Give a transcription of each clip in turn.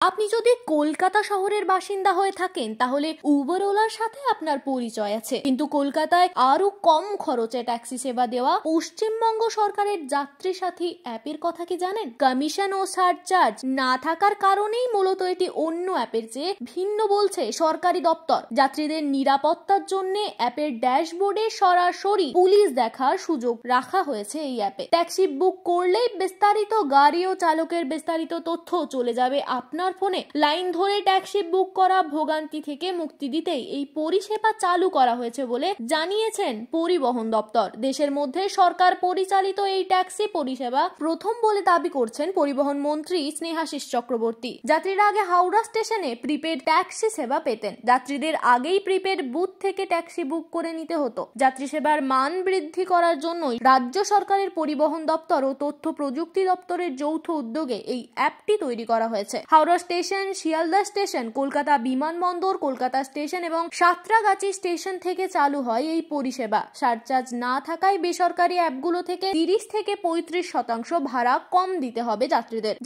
আপনি যদি কলকাতা শহরের বাসিন্দা হয়ে থাকেন তাহলে উবার ওলার সাথে আপনার পরিচয় আছে, কিন্তু কলকাতায় আরো কম খরচে ট্যাক্সি সেবা দেওয়া পশ্চিমবঙ্গ সরকারের যাত্রী সাথী অ্যাপের কথা কি জানেন? কমিশন ও সারচার্জ না থাকার কারণেই মূলত এটি অন্য অ্যাপের চেয়ে ভিন্ন বলছে সরকারি দপ্তর। যাত্রীদের নিরাপত্তার জন্য অ্যাপের ড্যাশবোর্ডে সরাসরি পুলিশ দেখার সুযোগ রাখা হয়েছে এই অ্যাপে। ট্যাক্সি বুক করলেই বিস্তারিত গাড়ি ও চালকের বিস্তারিত তথ্য চলে যাবে আপনার ফোনে। লাইন ধরে ট্যাক্সি বুক করা ভোগান্তি থেকে মুক্তি দিতেই এই পরিষেবা চালু করা হয়েছে বলে জানিয়েছেন পরিবহন দপ্তর। দেশের মধ্যে সরকার পরিচালিত এই ট্যাক্সি পরিষেবা প্রথম বলে দাবি করছেন পরিবহন মন্ত্রী স্নেহাশিস চক্রবর্তী। যাত্রীরা আগে হাওড়া স্টেশনে প্রিপেড ট্যাক্সি সেবা পেতেন। যাত্রীদের আগেই প্রিপেড বুথ থেকে ট্যাক্সি বুক করে নিতে হতো। যাত্রী সেবার মান বৃদ্ধি করার জন্যই রাজ্য সরকারের পরিবহন দপ্তর ও তথ্য প্রযুক্তি দপ্তরের যৌথ উদ্যোগে এই অ্যাপটি তৈরি করা হয়েছে। হাওড়া স্টেশন, শিয়ালদা স্টেশন, কলকাতা বিমানবন্দর, কলকাতা স্টেশন এবং সাঁতরাগাছি স্টেশন থেকে চালু হয় এই পরিষেবা। সারচার্জ না থাকায় বেসরকারি অ্যাপগুলো থেকে 30 থেকে 35% ভাড়া কম দিতে হবে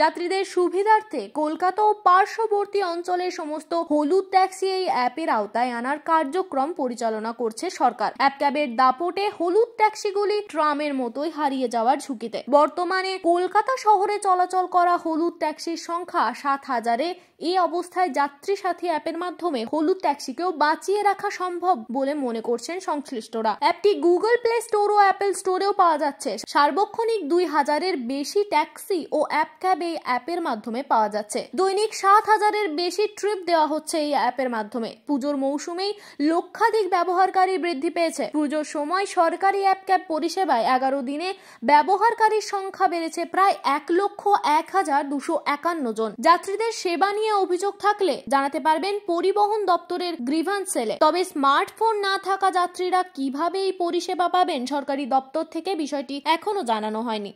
যাত্রীদের সুবিধার্থে কলকাতা ও পার্শ্ববর্তী অঞ্চলের সমস্ত হলুদ ট্যাক্সি এই অ্যাপের আওতায় আনার কার্যক্রম পরিচালনা করছে সরকার। অ্যাপ ক্যাবের দাপটে হলুদ ট্যাক্সিগুলি ট্রামের মতোই হারিয়ে যাওয়ার ঝুঁকিতে। বর্তমানে কলকাতা শহরে চলাচল করা হলুদ ট্যাক্সির সংখ্যা 7,000-এ। এই অবস্থায় যাত্রী সাথী অ্যাপের মাধ্যমে হলুদ ট্যাক্সিকেও বাঁচিয়ে রাখা সম্ভব বলে মনে করছেন সংশ্লিষ্টরা। অ্যাপটি গুগল প্লে স্টোর ও অ্যাপেল স্টোরেও পাওয়া যাচ্ছে। সার্বক্ষণিক 2,000-এর বেশি ট্যাক্সি ও অ্যাপ ক্যাব এই অ্যাপের মাধ্যমে পাওয়া যাচ্ছে। দৈনিক 7,000-এর বেশি ট্রিপ দেওয়া হচ্ছে এই অ্যাপের মাধ্যমে। পুজোর মৌসুমেই লক্ষাধিক ব্যবহারকারী বৃদ্ধি পেয়েছে। পুজোর সময় সরকারি অ্যাপ ক্যাব পরিষেবায় 11 দিনে ব্যবহারকারীর সংখ্যা বেড়েছে প্রায় 1,01,251 জন। যাত্রীদের সেবা নিয়ে অভিযোগ থাকলে জানাতে পারবেন পরিবহন দপ্তরের গ্রিভান্স সেলে। তবে স্মার্টফোন না থাকা যাত্রীরা কিভাবে এই পরিষেবা পাবেন সরকারি দপ্তর থেকে বিষয়টি এখনো জানানো হয়নি।